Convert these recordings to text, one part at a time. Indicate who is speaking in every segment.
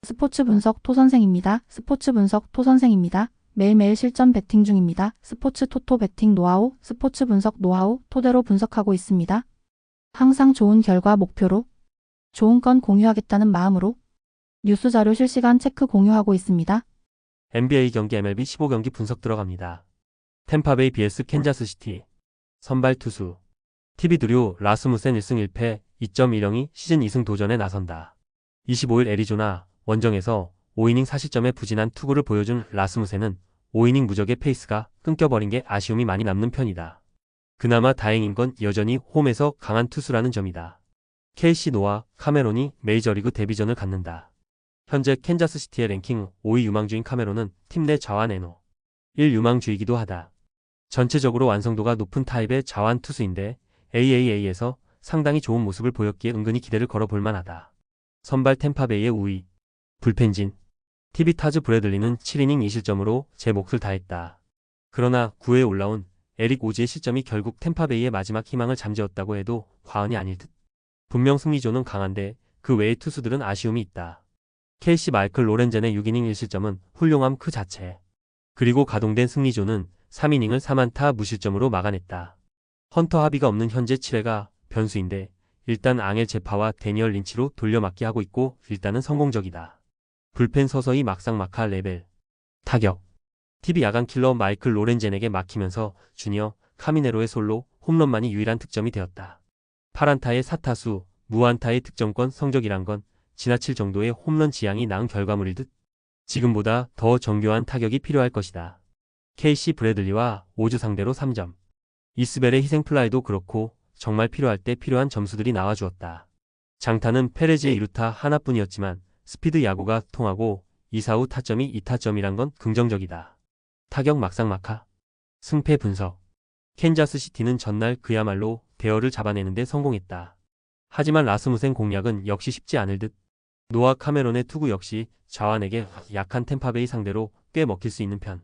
Speaker 1: 스포츠 분석 토선생입니다. 스포츠 분석 토선생입니다. 매일매일 실전 베팅 중입니다. 스포츠 토토 베팅 노하우, 스포츠 분석 노하우 토대로 분석하고 있습니다. 항상 좋은 결과 목표로, 좋은 건 공유하겠다는 마음으로 뉴스 자료 실시간 체크 공유하고 있습니다.
Speaker 2: NBA 경기 MLB 15경기 분석 들어갑니다. 템파베이 vs 캔자스시티. 선발 투수 TV 드류 라스무센 1승 1패 2.10이 시즌 2승 도전에 나선다. 25일 애리조나 원정에서 5이닝 4실점의 부진한 투구를 보여준 라스무센은 5이닝 무적의 페이스가 끊겨버린 게 아쉬움이 많이 남는 편이다. 그나마 다행인 건 여전히 홈에서 강한 투수라는 점이다. KC 노아 카메론이 메이저리그 데뷔전을 갖는다. 현재 캔자스시티의 랭킹 5위 유망주인 카메론은 팀 내 좌완 에노 1 유망주이기도 하다. 전체적으로 완성도가 높은 타입의 좌완 투수인데 AAA에서 상당히 좋은 모습을 보였기에 은근히 기대를 걸어볼 만하다. 선발 템파베이의 우위 불펜진 TV 타즈 브래들리는 7이닝 2실점으로 제 몫을 다했다. 그러나 9회에 올라온 에릭 오즈의 실점이 결국 템파베이의 마지막 희망을 잠재웠다고 해도 과언이 아닐 듯. 분명 승리조는 강한데 그 외의 투수들은 아쉬움이 있다. KC 마이클 로렌젠의 6이닝 1실점은 훌륭함 그 자체. 그리고 가동된 승리조는 3이닝을 3안타 무실점으로 막아냈다. 헌터 하비가 없는 현재 7회가 변수인데 일단 앙헬 제파와 데니얼 린치로 돌려막기 하고 있고 일단은 성공적이다. 불펜 서서히 막상막하 레벨. 타격 TV 야간 킬러 마이클 로렌젠에게 막히면서 주니어 카미네로의 솔로 홈런만이 유일한 득점이 되었다. 8안타의 4타수 무안타의 득점권 성적이란 건 지나칠 정도의 홈런 지향이 나은 결과물일 듯. 지금보다 더 정교한 타격이 필요할 것이다. KC 브래들리와 오즈 상대로 3점. 이스벨의 희생플라이도 그렇고 정말 필요할 때 필요한 점수들이 나와주었다. 장타는 페레즈의 2루타 하나뿐이었지만 스피드 야구가 통하고 2사후 타점이 2타점이란 건 긍정적이다. 타격 막상막하. 승패 분석. 캔자스시티는 전날 그야말로 대어를 잡아내는데 성공했다. 하지만 라스무센 공략은 역시 쉽지 않을 듯. 노아 카메론의 투구 역시 좌완에게 약한 템파베이 상대로 꽤 먹힐 수 있는 편.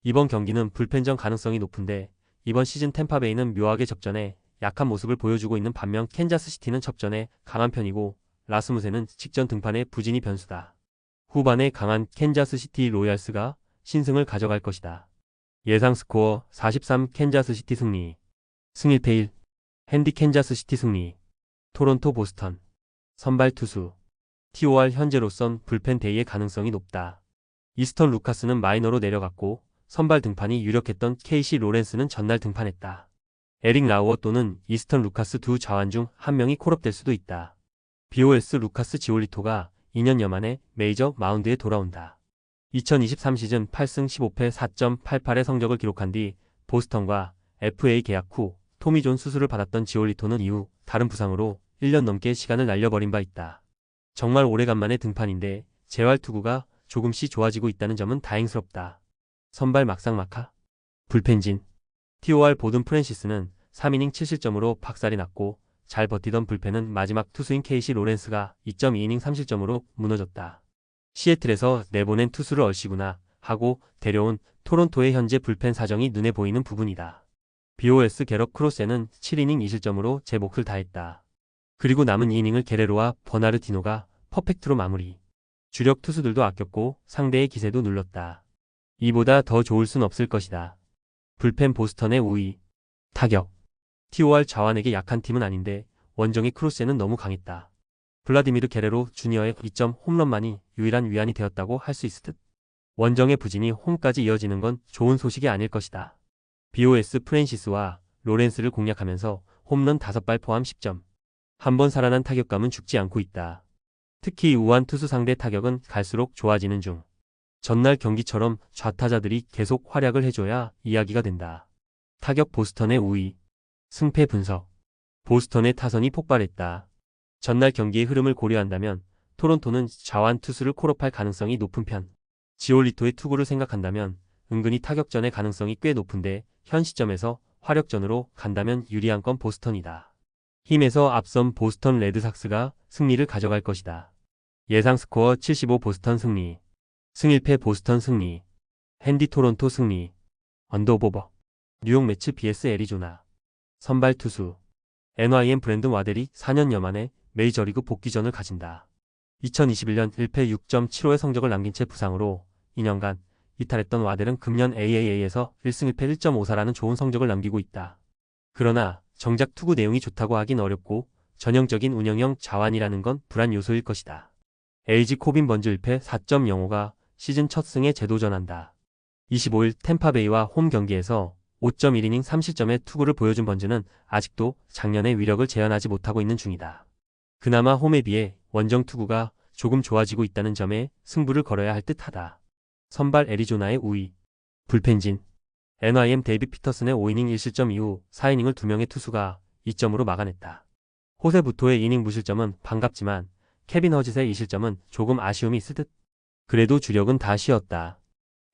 Speaker 2: 이번 경기는 불펜전 가능성이 높은데 이번 시즌 템파베이는 묘하게 접전에 약한 모습을 보여주고 있는 반면 캔자스시티는 접전에 강한 편이고 라스무센은 직전 등판의 부진이 변수다. 후반에 강한 캔자스시티 로얄스가 신승을 가져갈 것이다. 예상 스코어 43 캔자스시티 승리. 승 1패 1. 핸디 캔자스시티 승리. 토론토 보스턴. 선발 투수 TOR 현재로선 불펜 데이의 가능성이 높다. 이스턴 루카스는 마이너로 내려갔고 선발 등판이 유력했던 KC 로렌스는 전날 등판했다. 에릭 라우어 또는 이스턴 루카스 두 좌완 중 한 명이 콜업될 수도 있다. BOS 루카스 지올리토가 2년여 만에 메이저 마운드에 돌아온다. 2023 시즌 8승 15패 4.88의 성적을 기록한 뒤 보스턴과 FA 계약 후 토미 존 수술을 받았던 지올리토는 이후 다른 부상으로 1년 넘게 시간을 날려버린 바 있다. 정말 오래간만에 등판인데 재활 투구가 조금씩 좋아지고 있다는 점은 다행스럽다. 선발 막상막하. 불펜진. TOR 보든 프랜시스는 3이닝 7실점으로 박살이 났고 잘 버티던 불펜은 마지막 투수인 KC 로렌스가 2.2이닝 3실점으로 무너졌다. 시애틀에서 내보낸 투수를 얼씨구나 하고 데려온 토론토의 현재 불펜 사정이 눈에 보이는 부분이다. BOS 게럿 크로세는 7이닝 2실점으로 제 몫을 다했다. 그리고 남은 2이닝을 게레로와 버나르디노가 퍼펙트로 마무리. 주력 투수들도 아꼈고 상대의 기세도 눌렀다. 이보다 더 좋을 순 없을 것이다. 불펜 보스턴의 우위. 타격. TOR 좌완에게 약한 팀은 아닌데 원정의 크로세는 너무 강했다. 블라디미르 게레로 주니어의 2점 홈런만이 유일한 위안이 되었다고 할 수 있을 듯. 원정의 부진이 홈까지 이어지는 건 좋은 소식이 아닐 것이다. BOS 프랜시스와 로렌스를 공략하면서 홈런 5발 포함 10점. 한번 살아난 타격감은 죽지 않고 있다. 특히 우완 투수 상대 타격은 갈수록 좋아지는 중. 전날 경기처럼 좌타자들이 계속 활약을 해줘야 이야기가 된다. 타격 보스턴의 우위. 승패 분석. 보스턴의 타선이 폭발했다. 전날 경기의 흐름을 고려한다면 토론토는 좌완 투수를 콜업할 가능성이 높은 편. 지올리토의 투구를 생각한다면 은근히 타격전의 가능성이 꽤 높은데 현 시점에서 화력전으로 간다면 유리한 건 보스턴이다. 힘에서 앞선 보스턴 레드삭스가 승리를 가져갈 것이다. 예상 스코어 75 보스턴 승리. 승 1패 보스턴 승리. 핸디 토론토 승리. 언더오버. 뉴욕 매츠 vs 애리조나. 선발 투수 NYN 브랜든 와델이 4년여 만에 메이저리그 복귀전을 가진다. 2021년 1패 6.75의 성적을 남긴 채 부상으로 2년간 이탈했던 와델은 금년 AAA에서 1승 1패 1.54라는 좋은 성적을 남기고 있다. 그러나 정작 투구 내용이 좋다고 하긴 어렵고 전형적인 운영형 자완이라는 건 불안 요소일 것이다. LG 코빈 번즈 1패 4.05가 시즌 첫 승에 재도전한다. 25일 템파베이와 홈 경기에서 5.1이닝 3실점의 투구를 보여준 번즈는 아직도 작년의 위력을 재현하지 못하고 있는 중이다. 그나마 홈에 비해 원정 투구가 조금 좋아지고 있다는 점에 승부를 걸어야 할 듯하다. 선발 애리조나의 우위, 불펜진, NYM 데이빗 피터슨의 5이닝 1실점 이후 4이닝을 2명의 투수가 2점으로 막아냈다. 호세 부토의 이닝 무실점은 반갑지만 케빈 허짓의 2실점은 조금 아쉬움이 있을 듯. 그래도 주력은 다 쉬었다.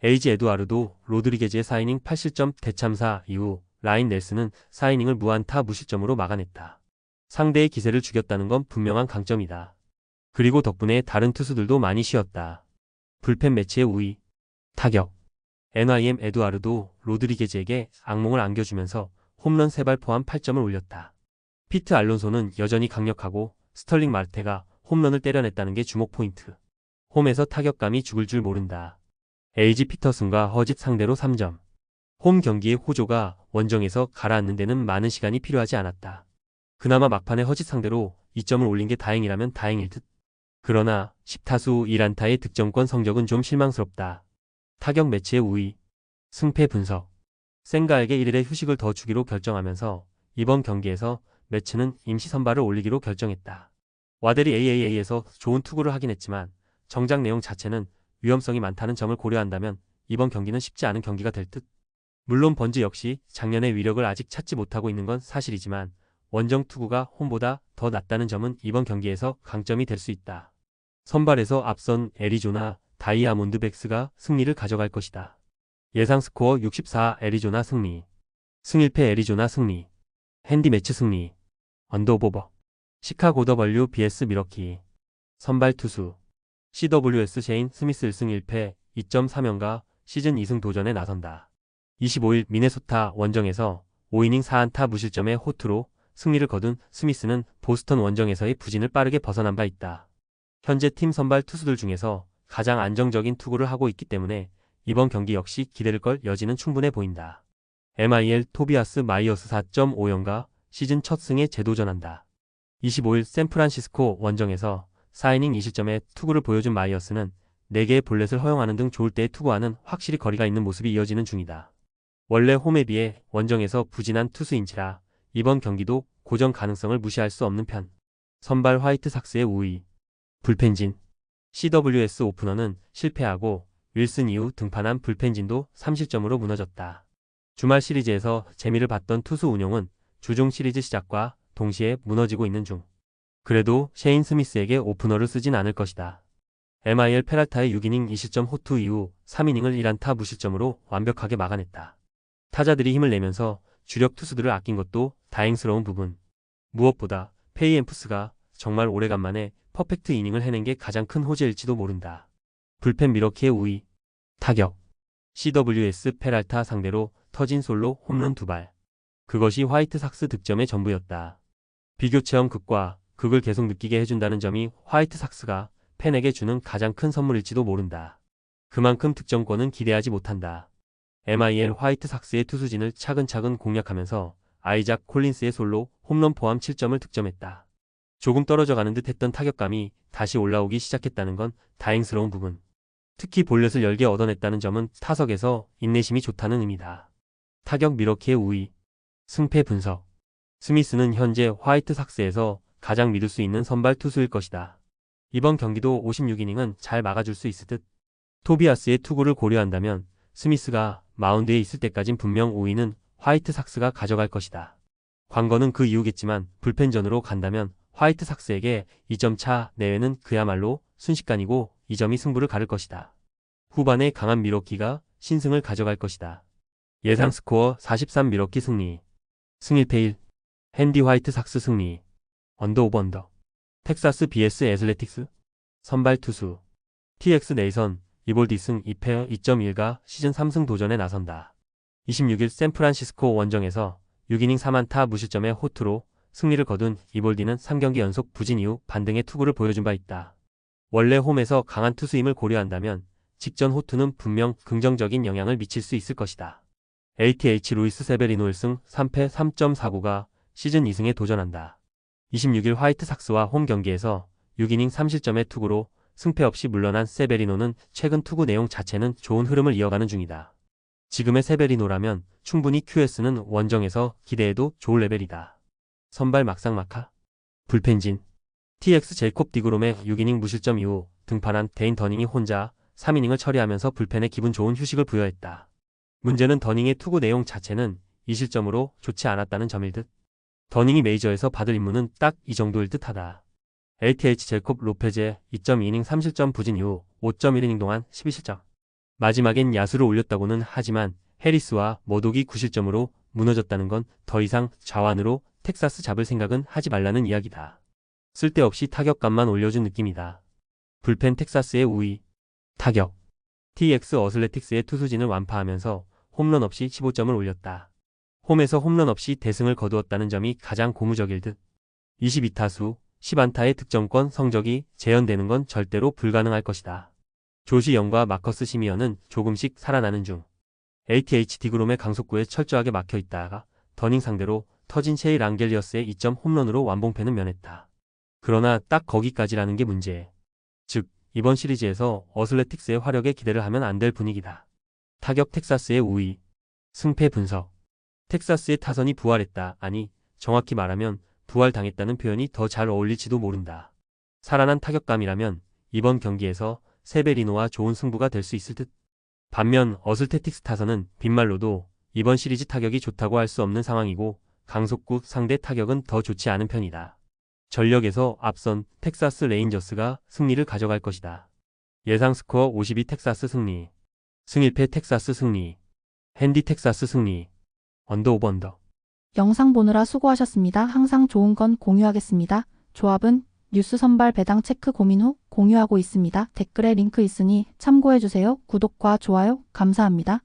Speaker 2: 에이지 에두아르도 로드리게즈의 4이닝 8실점 대참사 이후 라인 넬슨은 4이닝을 무안타 무실점으로 막아냈다. 상대의 기세를 죽였다는 건 분명한 강점이다. 그리고 덕분에 다른 투수들도 많이 쉬었다. 불펜 매치의 우위, 타격. NYM 에두아르도 로드리게즈에게 악몽을 안겨주면서 홈런 3발 포함 8점을 올렸다. 피트 알론소는 여전히 강력하고 스털링 마르테가 홈런을 때려냈다는 게 주목 포인트. 홈에서 타격감이 죽을 줄 모른다. LG 피터슨과 허짓 상대로 3점. 홈 경기의 호조가 원정에서 가라앉는 데는 많은 시간이 필요하지 않았다. 그나마 막판에 허짓 상대로 2점을 올린 게 다행이라면 다행일 듯. 그러나 10타수 1안타의 득점권 성적은 좀 실망스럽다. 타격 매치의 우위, 승패 분석. 생가에게 1일의 휴식을 더 주기로 결정하면서 이번 경기에서 매치는 임시 선발을 올리기로 결정했다. 와델이 AAA에서 좋은 투구를 하긴 했지만 정작 내용 자체는 위험성이 많다는 점을 고려한다면 이번 경기는 쉽지 않은 경기가 될 듯. 물론 번즈 역시 작년의 위력을 아직 찾지 못하고 있는 건 사실이지만 원정 투구가 홈보다 더 낫다는 점은 이번 경기에서 강점이 될 수 있다. 선발에서 앞선 애리조나 다이아몬드백스가 승리를 가져갈 것이다. 예상 스코어 64 애리조나 승리, 승 1패 애리조나 승리, 핸디 매치 승리, 언더오버, 시카고 더블유 vs 미러키. 선발 투수 CWS 셰인 스미스 1승 1패 2.3연가 시즌 2승 도전에 나선다. 25일 미네소타 원정에서 5이닝 4안타 무실점의 호투로 승리를 거둔 스미스는 보스턴 원정에서의 부진을 빠르게 벗어난 바 있다. 현재 팀 선발 투수들 중에서 가장 안정적인 투구를 하고 있기 때문에 이번 경기 역시 기대를 걸 여지는 충분해 보인다. MIL 토비아스 마이어스 4.5연가 시즌 첫 승에 재도전한다. 25일 샌프란시스코 원정에서 4이닝 2실점의 투구를 보여준 마이어스는 4개의 볼넷을 허용하는 등 좋을 때의 투구와는 확실히 거리가 있는 모습이 이어지는 중이다. 원래 홈에 비해 원정에서 부진한 투수인지라 이번 경기도 고전 가능성을 무시할 수 없는 편. 선발 화이트삭스의 우위, 불펜진. CWS 오프너는 실패하고 윌슨 이후 등판한 불펜진도 3실점으로 무너졌다. 주말 시리즈에서 재미를 봤던 투수 운용은 주중 시리즈 시작과 동시에 무너지고 있는 중. 그래도 셰인 스미스에게 오프너를 쓰진 않을 것이다. MIL 페랄타의 6이닝 2실점 호투 이후 3이닝을 1안타 무실점으로 완벽하게 막아냈다. 타자들이 힘을 내면서 주력 투수들을 아낀 것도 다행스러운 부분. 무엇보다 페이 앰프스가 정말 오래간만에 퍼펙트 이닝을 해낸 게 가장 큰 호재일지도 모른다. 불펜 미러키의 우위, 타격. CWS 페랄타 상대로 터진 솔로 홈런 2발. 그것이 화이트삭스 득점의 전부였다. 비교 체험 극과 극을 계속 느끼게 해준다는 점이 화이트삭스가 팬에게 주는 가장 큰 선물일지도 모른다. 그만큼 득점권은 기대하지 못한다. MIL 화이트삭스의 투수진을 차근차근 공략하면서 아이작 콜린스의 솔로 홈런 포함 7점을 득점했다. 조금 떨어져가는 듯 했던 타격감이 다시 올라오기 시작했다는 건 다행스러운 부분. 특히 볼넷을 10개 얻어냈다는 점은 타석에서 인내심이 좋다는 의미다. 타격 미러키의 우위, 승패 분석. 스미스는 현재 화이트삭스에서 가장 믿을 수 있는 선발 투수일 것이다. 이번 경기도 56이닝은 잘 막아줄 수 있을 듯. 토비아스의 투구를 고려한다면 스미스가 마운드에 있을 때까진 분명 우위는 화이트삭스가 가져갈 것이다. 관건은 그 이유겠지만 불펜전으로 간다면 화이트삭스에게 2점 차 내외는 그야말로 순식간이고 이 점이 승부를 가를 것이다. 후반에 강한 미러키가 신승을 가져갈 것이다. 예상 스코어 43 미러키 승리, 승 1패 1, 핸디 화이트삭스 승리, 언더오버 언더. 텍사스 BS 애슬레틱스. 선발 투수 TX 네이선 이볼디 승 2패 2.1가 시즌 3승 도전에 나선다. 26일 샌프란시스코 원정에서 6이닝 3안타 무실점의 호투로 승리를 거둔 이볼디는 3경기 연속 부진 이후 반등의 투구를 보여준 바 있다. 원래 홈에서 강한 투수임을 고려한다면 직전 호투는 분명 긍정적인 영향을 미칠 수 있을 것이다. LTH 루이스 세베리노 1승 3패 3.49가 시즌 2승에 도전한다. 26일 화이트삭스와 홈 경기에서 6이닝 3실점의 투구로 승패 없이 물러난 세베리노는 최근 투구 내용 자체는 좋은 흐름을 이어가는 중이다. 지금의 세베리노라면 충분히 QS는 원정에서 기대해도 좋을 레벨이다. 선발 막상막하 불펜진 TX 제이콥 디그롬의 6이닝 무실점 이후 등판한 데인 더닝이 혼자 3이닝을 처리하면서 불펜에 기분 좋은 휴식을 부여했다. 문제는 더닝의 투구 내용 자체는 2실점으로 좋지 않았다는 점일 듯. 더닝이 메이저에서 받을 임무는 딱 이 정도일 듯하다. LTH 제이콥 로페즈의 2.2이닝 3실점 부진 이후 5.1이닝 동안 12실점. 마지막엔 야수를 올렸다고는 하지만 해리스와 머독이 9실점으로 무너졌다는 건 더 이상 좌완으로 텍사스 잡을 생각은 하지 말라는 이야기다. 쓸데없이 타격감만 올려준 느낌이다. 불펜 텍사스의 우위. 타격. TX 어슬레틱스의 투수진을 완파하면서 홈런 없이 15점을 올렸다. 홈에서 홈런 없이 대승을 거두었다는 점이 가장 고무적일 듯. 22타수 10안타의 득점권 성적이 재현되는 건 절대로 불가능할 것이다. 조시 영과 마커스 시미언은 조금씩 살아나는 중. LTH 디그롬의 강속구에 철저하게 막혀 있다가 더닝 상대로 터진 셰이 랑겔리어스의 2점 홈런으로 완봉패는 면했다. 그러나 딱 거기까지라는 게 문제. 즉 이번 시리즈에서 어슬레틱스의 화력에 기대를 하면 안 될 분위기다. 타격 텍사스의 우위. 승패 분석. 텍사스의 타선이 부활했다. 아니 정확히 말하면 부활당했다는 표현이 더 잘 어울릴지도 모른다. 살아난 타격감이라면 이번 경기에서 세베리노와 좋은 승부가 될 수 있을 듯. 반면 어슬테틱스 타선은 빈말로도 이번 시리즈 타격이 좋다고 할 수 없는 상황이고 강속구 상대 타격은 더 좋지 않은 편이다. 전력에서 앞선 텍사스 레인저스가 승리를 가져갈 것이다. 예상 스코어 52 텍사스 승리. 승 1패 텍사스 승리. 핸디 텍사스 승리. 언더 오버 언더.
Speaker 1: 영상 보느라 수고하셨습니다. 항상 좋은 건 공유하겠습니다. 조합은 뉴스 선발 배당 체크 고민 후 공유하고 있습니다. 댓글에 링크 있으니 참고해주세요. 구독과 좋아요 감사합니다.